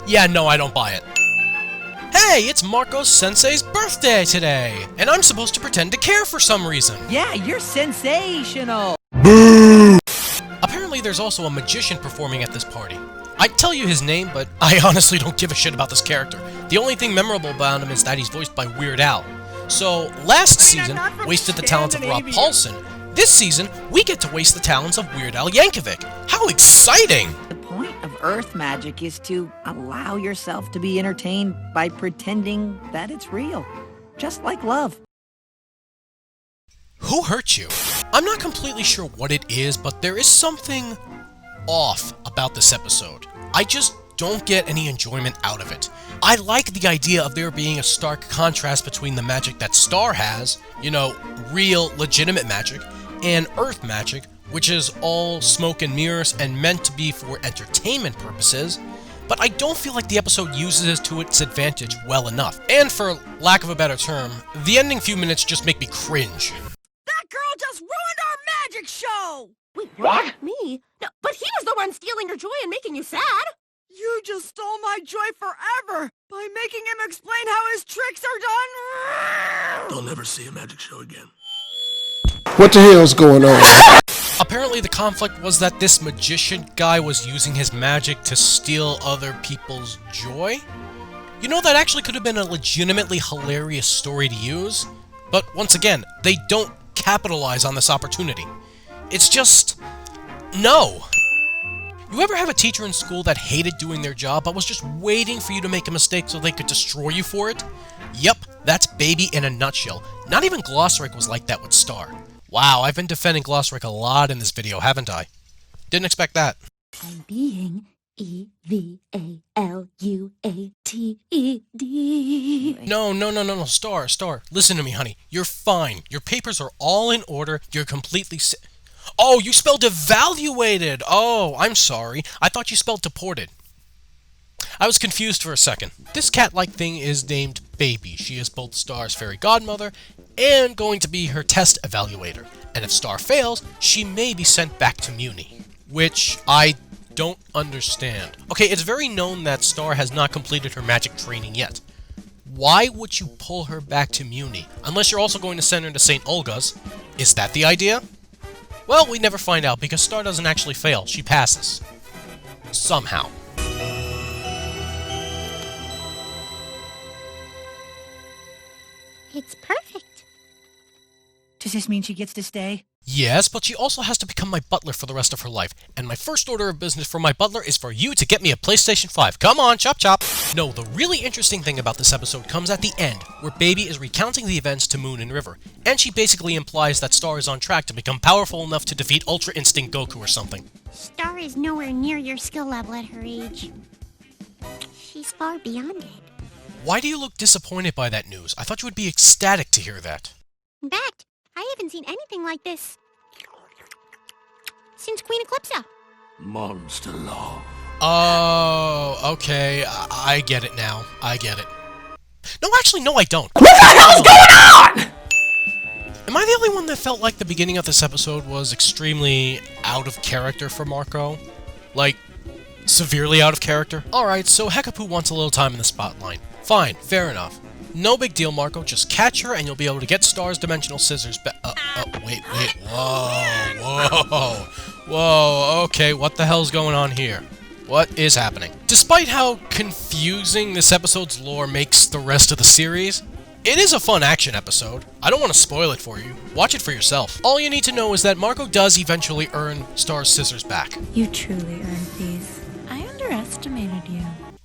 Yeah, no, I don't buy it. Hey, it's Marco's sensei's birthday today, and I'm supposed to pretend to care for some reason. Yeah, you're sensational. Apparently there's also a magician performing at this party. I'd tell you his name, but I honestly don't give a shit about this character. The only thing memorable about him is that he's voiced by Weird Al. So, last season wasted the talents of Rob Paulson. This season, we get to waste the talents of Weird Al Yankovic. How exciting! The point of Earth magic is to allow yourself to be entertained by pretending that it's real. Just like love. Who hurt you? I'm not completely sure what it is, but there is something off about this episode. I just don't get any enjoyment out of it. I like the idea of there being a stark contrast between the magic that Star has, you know, real, legitimate magic, and Earth magic, which is all smoke and mirrors and meant to be for entertainment purposes, but I don't feel like the episode uses it to its advantage well enough. And for lack of a better term, the ending few minutes just make me cringe. That girl just ruined our magic show! Wait, what? Me? No, but he was the one stealing your joy and making you sad! You just stole my joy forever by making him explain how his tricks are done. They'll never see a magic show again. What the hell's going on? Apparently the conflict was that this magician guy was using his magic to steal other people's joy? You know, that actually could have been a legitimately hilarious story to use, but once again, they don't capitalize on this opportunity. It's just... no. You ever have a teacher in school that hated doing their job but was just waiting for you to make a mistake so they could destroy you for it? Yep, that's Baby in a nutshell. Not even Glossrick was like that with Star. Wow, I've been defending Glossrick a lot in this video, haven't I? Didn't expect that. I'm being E-V-A-L-U-A-T-E-D. No, Star. Listen to me, honey. You're fine. Your papers are all in order. You're completely Oh, you spelled evaluated! Oh, I'm sorry. I thought you spelled deported. I was confused for a second. This cat-like thing is named Baby. She is both Star's fairy godmother and going to be her test evaluator. And if Star fails, she may be sent back to Muni. Which I don't understand. Okay, it's very known that Star has not completed her magic training yet. Why would you pull her back to Muni? Unless you're also going to send her to St. Olga's. Is that the idea? Well, we never find out because Star doesn't actually fail. She passes. Somehow. It's perfect. Does this mean she gets to stay? Yes, but she also has to become my butler for the rest of her life. And my first order of business for my butler is for you to get me a PlayStation 5. Come on, chop chop. No, the really interesting thing about this episode comes at the end, where Baby is recounting the events to Moon and River. And she basically implies that Star is on track to become powerful enough to defeat Ultra Instinct Goku or something. Star is nowhere near your skill level at her age. She's far beyond it. Why do you look disappointed by that news? I thought you would be ecstatic to hear that. In fact, I haven't seen anything like this since Queen Eclipsa. Monster love. Oh, okay. I get it now. I get it. No, actually, no, I don't. What the hell's going on? Am I the only one that felt like the beginning of this episode was extremely out of character for Marco? Like, severely out of character? Alright, so Hekapoo wants a little time in the spotlight. Fine, fair enough. No big deal, Marco. Just catch her and you'll be able to get Star's dimensional scissors back. Wait. Whoa, okay, what the hell's going on here? What is happening? Despite how confusing this episode's lore makes the rest of the series, it is a fun action episode. I don't want to spoil it for you. Watch it for yourself. All you need to know is that Marco does eventually earn Star's scissors back. You truly earned these. I underestimated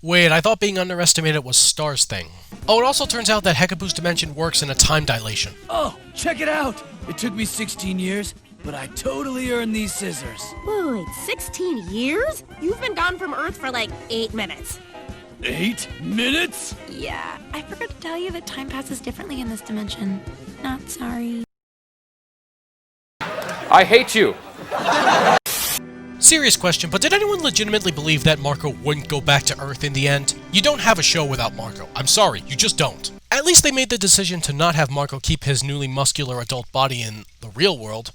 Wait, I thought being underestimated was Star's thing. Oh, it also turns out that Hecapu's dimension works in a time dilation. Oh, check it out! It took me 16 years, but I totally earned these scissors. Wait, 16 years? You've been gone from Earth for like 8 minutes. 8 minutes? Yeah, I forgot to tell you that time passes differently in this dimension. Not sorry. I hate you. Serious question, but did anyone legitimately believe that Marco wouldn't go back to Earth in the end? You don't have a show without Marco. I'm sorry, you just don't. At least they made the decision to not have Marco keep his newly muscular adult body in the real world.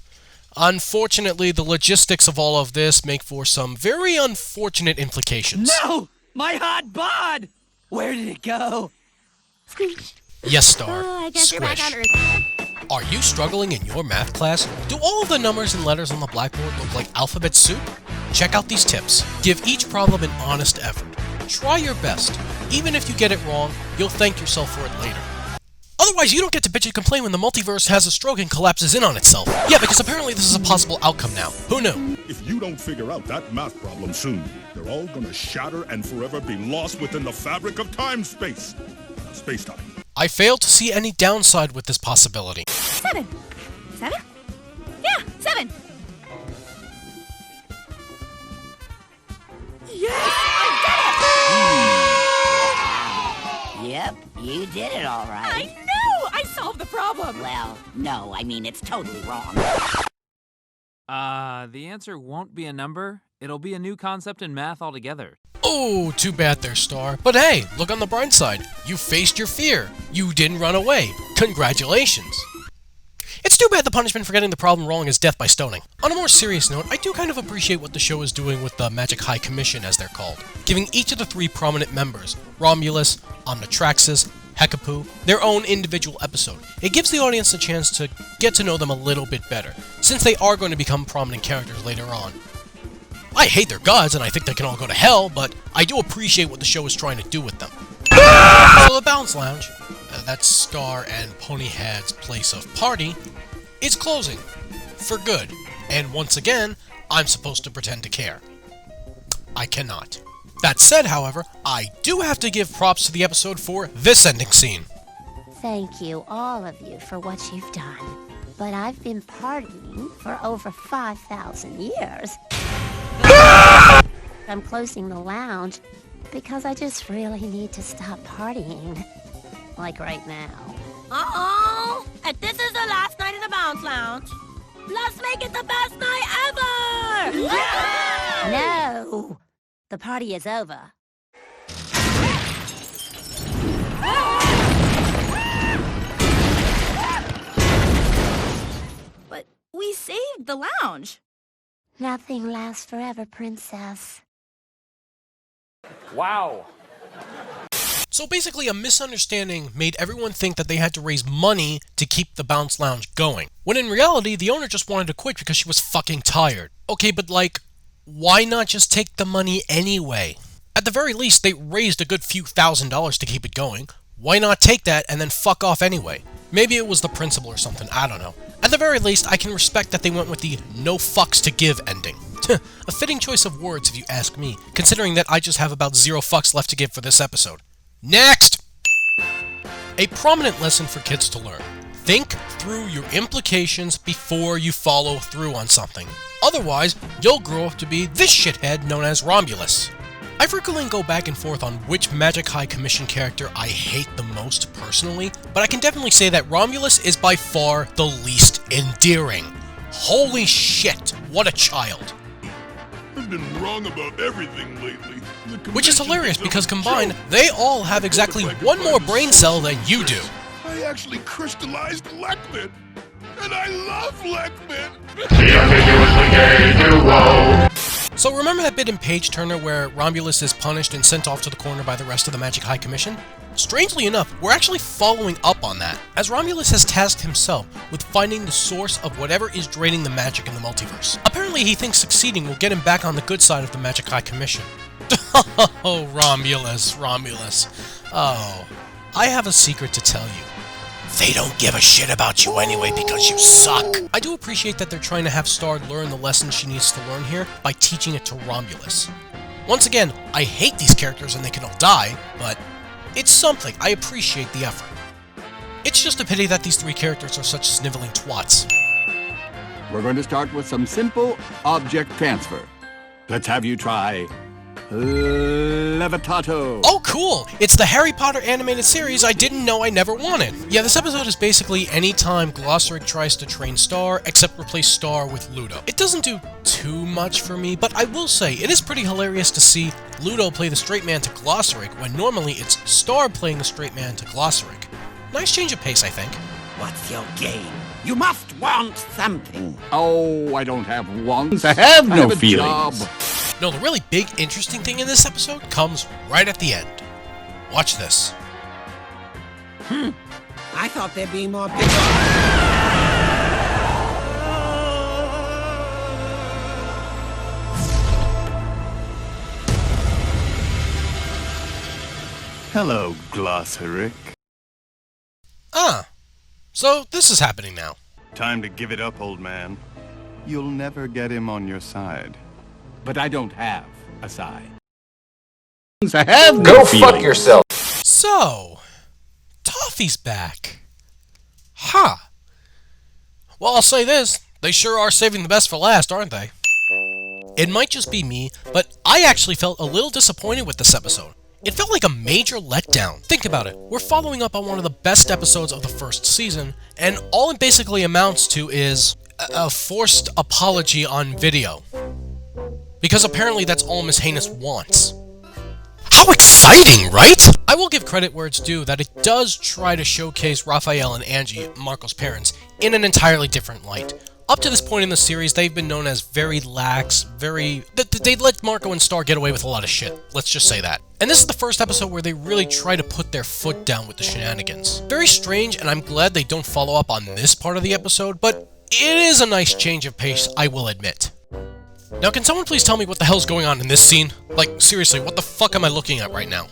Unfortunately, the logistics of all of this make for some very unfortunate implications. No! My hot bod! Where did it go? Squish. Yes, Star. Oh, I guess Squish. you're back on Earth. Are you struggling in your math class? Do all of the numbers and letters on the blackboard look like alphabet soup? Check out these tips. Give each problem an honest effort. Try your best. Even if you get it wrong, you'll thank yourself for it later. Otherwise, you don't get to bitch and complain when the multiverse has a stroke and collapses in on itself. Yeah, because apparently this is a possible outcome now. Who knew? If you don't figure out that math problem soon, they're all gonna shatter and forever be lost within the fabric of time-space. Space-time. I fail to see any downside with this possibility. 7. 7? Yeah, 7. Yes! I did it! Yep, you did it all right. I knew! I solved the problem! Well, no, I mean, it's totally wrong. The answer won't be a number. It'll be a new concept in math altogether. Oh, too bad there, Star. But hey, look on the bright side. You faced your fear. You didn't run away. Congratulations. It's too bad the punishment for getting the problem wrong is death by stoning. On a more serious note, I do kind of appreciate what the show is doing with the Magic High Commission, as they're called, giving each of the 3 prominent members, Romulus, Omnitraxus, Hecapu, their own individual episode. It gives the audience a chance to get to know them a little bit better, since they are going to become prominent characters later on. I hate their gods, and I think they can all go to hell, but I do appreciate what the show is trying to do with them. So the Balance Lounge, that's Star and Ponyhead's place of party, is closing. For good. And once again, I'm supposed to pretend to care. I cannot. That said, however, I do have to give props to the episode for this ending scene. Thank you, all of you, for what you've done. But I've been partying for over 5,000 years. I'm closing the lounge because I just really need to stop partying. Like right now. Uh-oh! And this is the last night in the Bounce Lounge. Let's make it the best night ever! Yeah! No! The party is over. But we saved the lounge. Nothing lasts forever, princess. Wow. So basically, a misunderstanding made everyone think that they had to raise money to keep the Bounce Lounge going, when in reality, the owner just wanted to quit because she was fucking tired. Okay, but like, why not just take the money anyway? At the very least, they raised a good few $1,000s to keep it going. Why not take that and then fuck off anyway? Maybe it was the principle or something, I don't know. At the very least, I can respect that they went with the no fucks to give ending. A fitting choice of words if you ask me, considering that I just have about 0 fucks left to give for this episode. Next! A prominent lesson for kids to learn. Think through your implications before you follow through on something. Otherwise, you'll grow up to be this shithead known as Romulus. I frequently go back and forth on which Magic High Commission character I hate the most personally, but I can definitely say that Romulus is by far the least endearing. Holy shit, what a child. I've been wrong about everything lately. Which is hilarious because combined, they all have exactly 1 more brain cell than you do. I actually crystallized Lekman, and I love Lekman. So remember that bit in Page Turner where Romulus is punished and sent off to the corner by the rest of the Magic High Commission? Strangely enough, we're actually following up on that, as Romulus has tasked himself with finding the source of whatever is draining the magic in the multiverse. Apparently he thinks succeeding will get him back on the good side of the Magic High Commission. Oh, Romulus. Oh, I have a secret to tell you. They don't give a shit about you anyway because you suck. I do appreciate that they're trying to have Star learn the lesson she needs to learn here by teaching it to Romulus. Once again, I hate these characters and they can all die, but it's something. I appreciate the effort. It's just a pity that these three characters are such sniveling twats. We're going to start with some simple object transfer. Let's have you try Levitato. Oh, cool! It's the Harry Potter animated series I didn't know I never wanted. Yeah, this episode is basically any time Glossaric tries to train Star, except replace Star with Ludo. It doesn't do too much for me, but I will say, it is pretty hilarious to see Ludo play the straight man to Glossaric, when normally it's Star playing the straight man to Glossaric. Nice change of pace, I think. What's your game? You must want something. Oh, I don't have wants. I have no feelings. No, the really big, interesting thing in this episode comes right at the end. Watch this. I thought there'd be more Hello, Glossaric. Ah, so this is happening now. Time to give it up, old man. You'll never get him on your side. But I don't have a side. I have Go fuck yourself. So, Toffee's back. Huh. Well, I'll say this. They sure are saving the best for last, aren't they? It might just be me, but I actually felt a little disappointed with this episode. It felt like a major letdown. Think about it. We're following up on one of the best episodes of the first season, and all it basically amounts to is a forced apology on video. Because apparently that's all Miss Heinous wants. How exciting, right? I will give credit where it's due that it does try to showcase Raphael and Angie, Marco's parents, in an entirely different light. Up to this point in the series, they've been known as very lax, they let Marco and Star get away with a lot of shit. Let's just say that. And this is the first episode where they really try to put their foot down with the shenanigans. Very strange, and I'm glad they don't follow up on this part of the episode, but it is a nice change of pace, I will admit. Now, can someone please tell me what the hell's going on in this scene? Like, seriously, what the fuck am I looking at right now?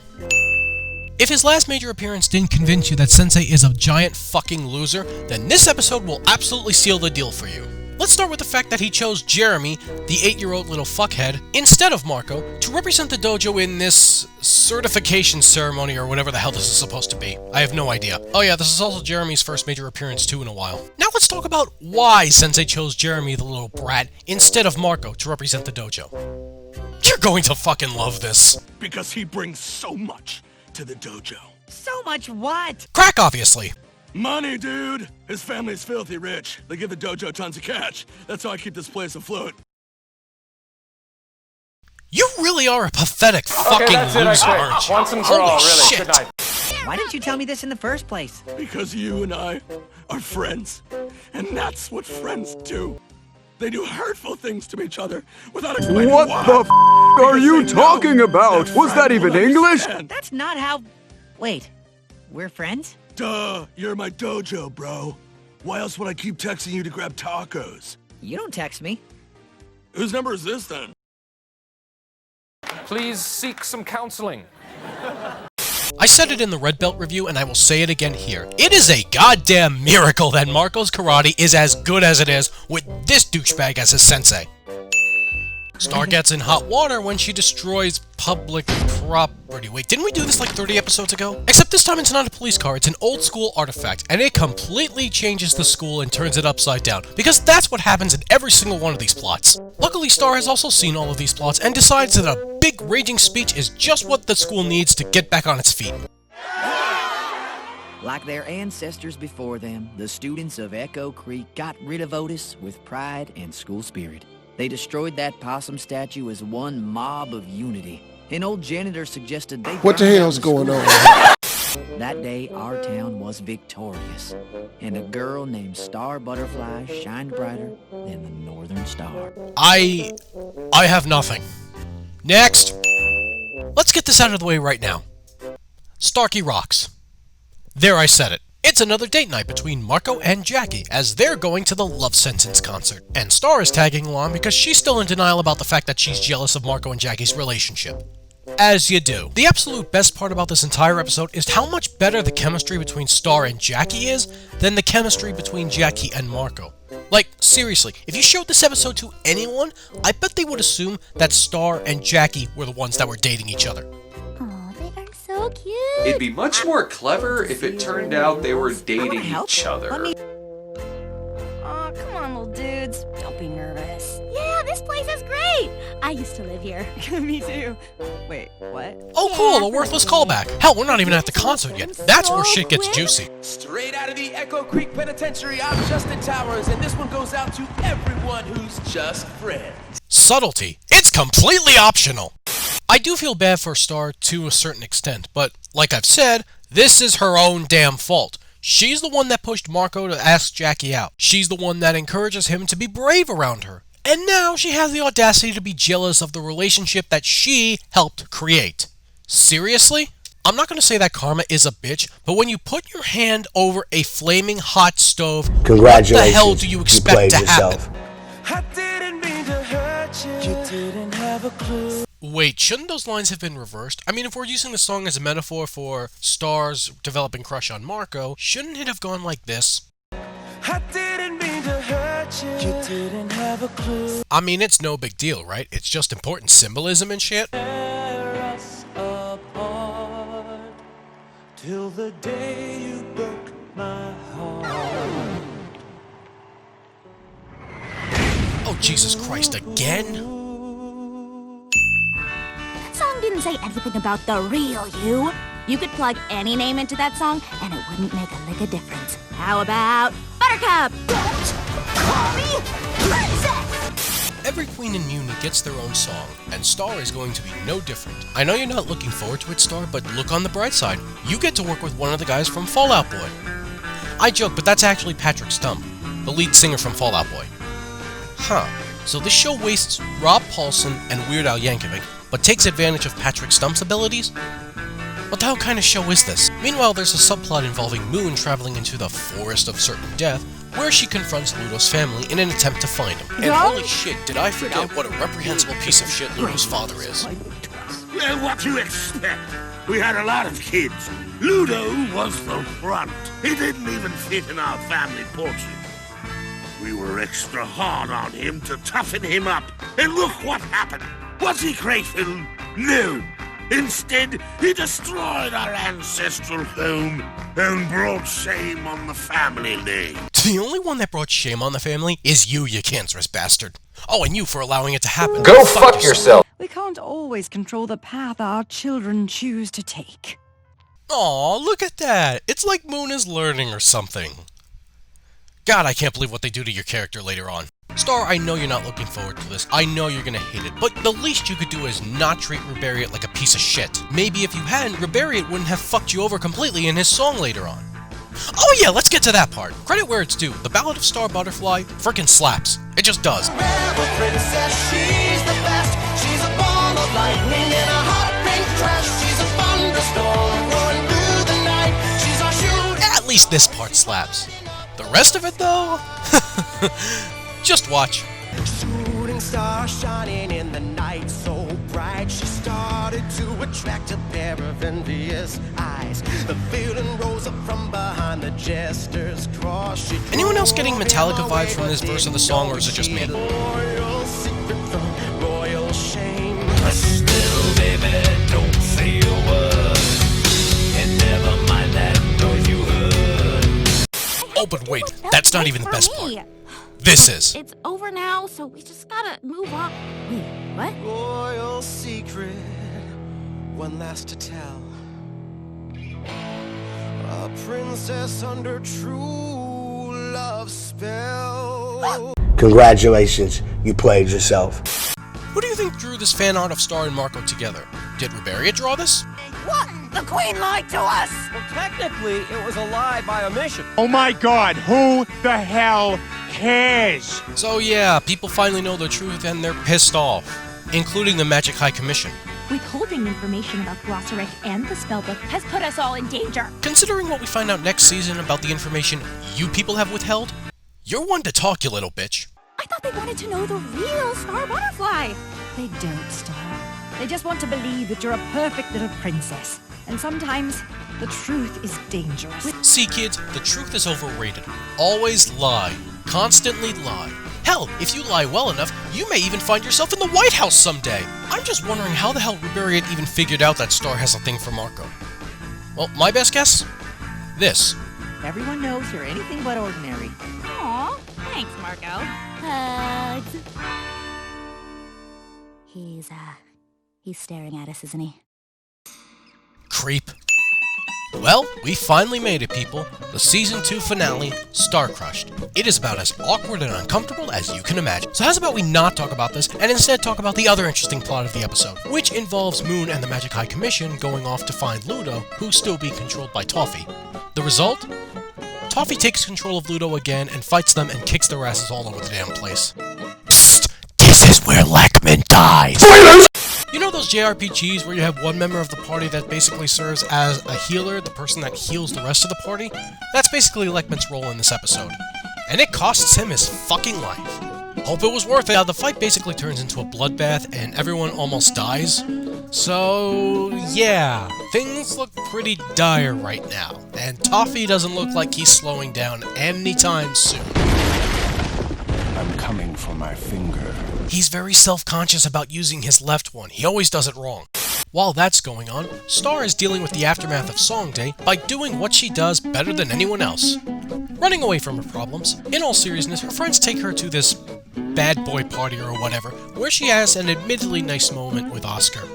If his last major appearance didn't convince you that Sensei is a giant fucking loser, then this episode will absolutely seal the deal for you. Let's start with the fact that he chose Jeremy, the 8-year-old little fuckhead, instead of Marco, to represent the dojo in this certification ceremony or whatever the hell this is supposed to be. I have no idea. Oh yeah, this is also Jeremy's first major appearance too in a while. Now let's talk about why Sensei chose Jeremy, the little brat, instead of Marco to represent the dojo. You're going to fucking love this. Because he brings so much to the dojo. So much what? Crack, obviously. Money, dude! His family's filthy rich. They give the dojo tons of cash. That's how I keep this place afloat. You really are a pathetic fucking loser, aren't you? Once and for all, really. Shit. Good night. Why didn't you tell me this in the first place? Because you and I are friends. And that's what friends do. They do hurtful things to each other without explaining What why. the f*** are you talking about? Was that even English? That's not how... Wait, we're friends? Duh, you're my dojo, bro. Why else would I keep texting you to grab tacos? You don't text me. Whose number is this, then? Please seek some counseling. I said it in the Red Belt review, and I will say it again here. It is a goddamn miracle that Marco's karate is as good as it is with this douchebag as his sensei. Star gets in hot water when she destroys public property. Wait, didn't we do this like 30 episodes ago? Except this time it's not a police car, it's an old school artifact, and it completely changes the school and turns it upside down, because that's what happens in every single one of these plots. Luckily, Star has also seen all of these plots and decides that a big raging speech is just what the school needs to get back on its feet. Like their ancestors before them, the students of Echo Creek got rid of Otis with pride and school spirit. They destroyed that possum statue as one mob of unity. An old janitor suggested they... What the hell's going on? That day, our town was victorious, and a girl named Star Butterfly shined brighter than the Northern Star. I have nothing. Next! Let's get this out of the way right now. Starkey rocks. There, I said it. It's another date night between Marco and Jackie as they're going to the Love Sentence concert. And Star is tagging along because she's still in denial about the fact that she's jealous of Marco and Jackie's relationship. As you do. The absolute best part about this entire episode is how much better the chemistry between Star and Jackie is than the chemistry between Jackie and Marco. Like, seriously, if you showed this episode to anyone, I bet they would assume that Star and Jackie were the ones that were dating each other. Oh, they are so cute. It'd be much more clever if it turned out they were dating each other. Aw, come on, little dudes. Don't be nervous. Yeah, this place is great. I used to live here. Me too. Wait, what? Oh cool, a worthless callback. Hell, we're not even at the concert yet. That's where shit gets juicy. Straight out of the Echo Creek Penitentiary, I'm Justin Towers, and this one goes out to everyone who's just friends. Subtlety. It's completely optional. I do feel bad for Star to a certain extent, but like I've said, this is her own damn fault. She's the one that pushed Marco to ask Jackie out. She's the one that encourages him to be brave around her. And now she has the audacity to be jealous of the relationship that she helped create. Seriously? I'm not going to say that karma is a bitch, but when you put your hand over a flaming hot stove, what the hell do you expect to happen? I didn't mean to hurt you. You didn't have a clue. Wait, shouldn't those lines have been reversed? I mean, if we're using the song as a metaphor for Star's developing crush on Marco, shouldn't it have gone like this? I didn't mean to hurt you. You didn't have a clue. I mean, it's no big deal, right? It's just important symbolism and shit. Tear us apart till the day you broke my heart. Oh, Jesus Christ, again? That song didn't say anything about the real you. You could plug any name into that song, and it wouldn't make a lick of difference. How about Buttercup? Don't call me Princess! Every queen in Muni gets their own song, and Star is going to be no different. I know you're not looking forward to it, Star, but look on the bright side. You get to work with one of the guys from Fall Out Boy. I joke, but that's actually Patrick Stump, the lead singer from Fall Out Boy. Huh, so this show wastes Rob Paulson and Weird Al Yankovic, but takes advantage of Patrick Stump's abilities? What the hell kind of show is this? Meanwhile, there's a subplot involving Moon traveling into the Forest of Certain Death, where she confronts Ludo's family in an attempt to find him. And holy shit, did I forget what a reprehensible piece of shit Ludo's father is. Well, what do you expect? We had a lot of kids. Ludo was the front. He didn't even fit in our family portrait. We were extra hard on him to toughen him up. And look what happened. Was he grateful? No. Instead, he destroyed our ancestral home and brought shame on the family name. The only one that brought shame on the family is you cancerous bastard. Oh, and you for allowing it to happen. Go fuck yourself. We can't always control the path our children choose to take. Aw, look at that. It's like Moon is learning or something. God, I can't believe what they do to your character later on. Star, I know you're not looking forward to this. I know you're gonna hate it, but the least you could do is not treat Rebariat like a piece of shit. Maybe if you hadn't, Rebariat wouldn't have fucked you over completely in his song later on. Oh yeah, let's get to that part. Credit where it's due. The Ballad of Star Butterfly frickin' slaps. It just does. Rebel princess, she's the best. She's a ball of lightning in a hot pink dress. She's a thunderstorm roaring through the night. She's our shooting. At least this part slaps. The rest of it, though? Just watch. Shooting star shining in the night so bright. She started to attract a pair of envious eyes. The feeling rose up from behind the jester's cross. Anyone else getting Metallica vibes from this verse of the song, or is it just me? Royal secret from royal shame. But still, baby, don't say a word. And never mind that noise you heard. Oh, but wait, that's not even the best part. This is. It's over now, so we just gotta move on. Wait, what? Royal secret, one last to tell. A princess under true love spell. Congratulations, you played yourself. Who do you think drew this fan art of Star and Marco together? Did Rebariat draw this? What? The Queen lied to us! Well, technically, it was a lie by omission. Oh my god, who the hell cares? So yeah, people finally know the truth and they're pissed off, including the Magic High Commission. Withholding information about Glossaric and the spellbook has put us all in danger. Considering what we find out next season about the information you people have withheld, you're one to talk, you little bitch. I thought they wanted to know the real Star Butterfly. They don't, Star. They just want to believe that you're a perfect little princess. And sometimes, the truth is dangerous. See, kids, the truth is overrated. Always lie. constantly lie. Hell, if you lie well enough, you may even find yourself in the White House someday. I'm just wondering how the hell Riberian even figured out that Star has a thing for Marco. Well, my best guess? This. Everyone knows you're anything but ordinary. Aw, thanks, Marco. Hugs. He's staring at us, isn't he? Creep. Well, we finally made it, people. The Season 2 finale, Star Crushed. It is about as awkward and uncomfortable as you can imagine. So how's about we not talk about this, and instead talk about the other interesting plot of the episode, which involves Moon and the Magic High Commission going off to find Ludo, who's still being controlled by Toffee. The result? Toffee takes control of Ludo again and fights them and kicks their asses all over the damn place. Psst! This is where Lackman dies! Spoilers! You know those JRPGs where you have one member of the party that basically serves as a healer, the person that heals the rest of the party? That's basically Lackman's role in this episode. And it costs him his fucking life. Hope it was worth it. Now, the fight basically turns into a bloodbath and everyone almost dies. So, yeah, things look pretty dire right now. And Toffee doesn't look like he's slowing down anytime soon. I'm coming for my finger. He's very self-conscious about using his left one. He always does it wrong. While that's going on, Star is dealing with the aftermath of Song Day by doing what she does better than anyone else. Running away from her problems. In all seriousness, her friends take her to this bad boy party or whatever, where she has an admittedly nice moment with Oscar.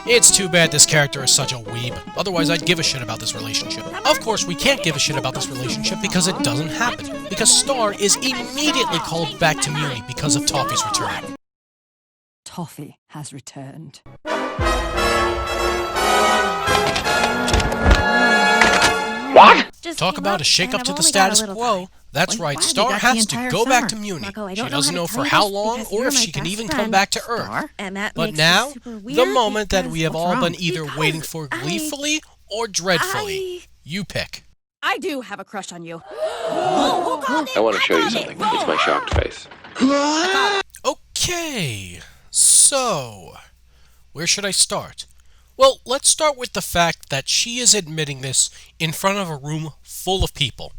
It's too bad this character is such a weeb, otherwise I'd give a shit about this relationship. Of course, we can't give a shit about this relationship because it doesn't happen, because Star is immediately called back to Muni because of Toffee's return. Toffee has returned. What? Talk about a shake-up to the status quo. That's right, Star has to go back to Muni. She doesn't know for how long or if she can even come back to Earth. But now, the moment that we have all been either waiting for gleefully or dreadfully. You pick. I do have a crush on you. I want to show you something. It's my shocked face. Okay, so where should I start? Well, let's start with the fact that she is admitting this in front of a room full of people,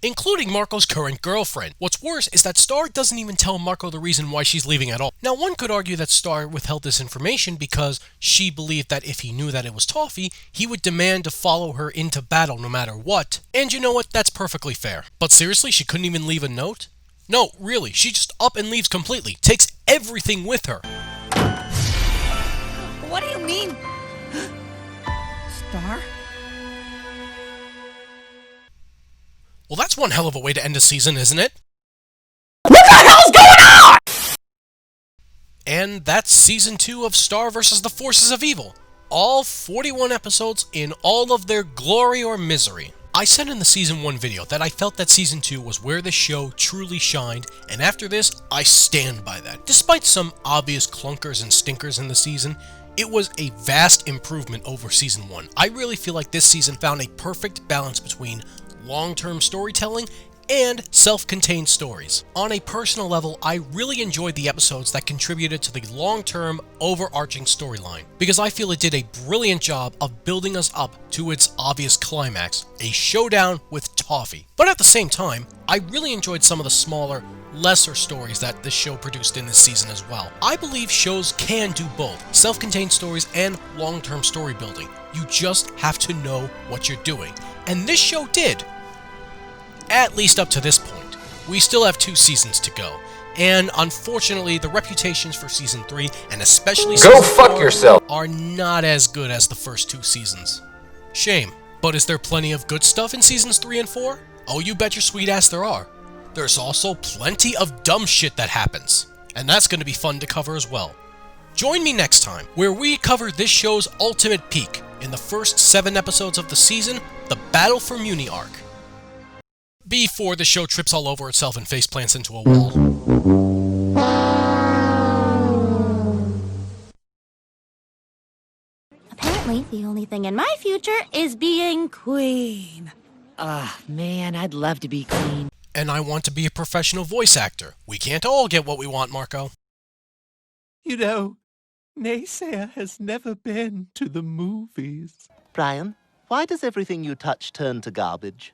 including Marco's current girlfriend. What's worse is that Star doesn't even tell Marco the reason why she's leaving at all. Now, one could argue that Star withheld this information because she believed that if he knew that it was Toffee, he would demand to follow her into battle no matter what. And you know what? That's perfectly fair. But seriously, she couldn't even leave a note? No, really, she just up and leaves completely. Takes everything with her. What do you mean? Star? Well, that's one hell of a way to end a season, isn't it? What the hell's going on?! And that's Season 2 of Star vs. the Forces of Evil. All 41 episodes in all of their glory or misery. I said in the Season 1 video that I felt that Season 2 was where the show truly shined, and after this, I stand by that. Despite some obvious clunkers and stinkers in the season, it was a vast improvement over Season 1. I really feel like this season found a perfect balance between long-term storytelling and self-contained stories. On a personal level, I really enjoyed the episodes that contributed to the long-term, overarching storyline, because I feel it did a brilliant job of building us up to its obvious climax, a showdown with Toffee. But at the same time, I really enjoyed some of the smaller, lesser stories that this show produced in this season as well. I believe shows can do both, self-contained stories and long-term story building. You just have to know what you're doing. And this show did. At least up to this point. We still have 2 seasons to go. And unfortunately, the reputations for Season 3, and especially Season 4, are not as good as the first 2 seasons. Shame. But is there plenty of good stuff in Seasons 3 and 4? Oh, you bet your sweet ass there are. There's also plenty of dumb shit that happens. And that's going to be fun to cover as well. Join me next time, where we cover this show's ultimate peak in the first 7 episodes of the season, the Battle for Muni arc. Before the show trips all over itself and faceplants into a wall. Apparently, the only thing in my future is being queen. Man, I'd love to be queen. And I want to be a professional voice actor. We can't all get what we want, Marco. You know, Naysayer has never been to the movies. Brian, why does everything you touch turn to garbage?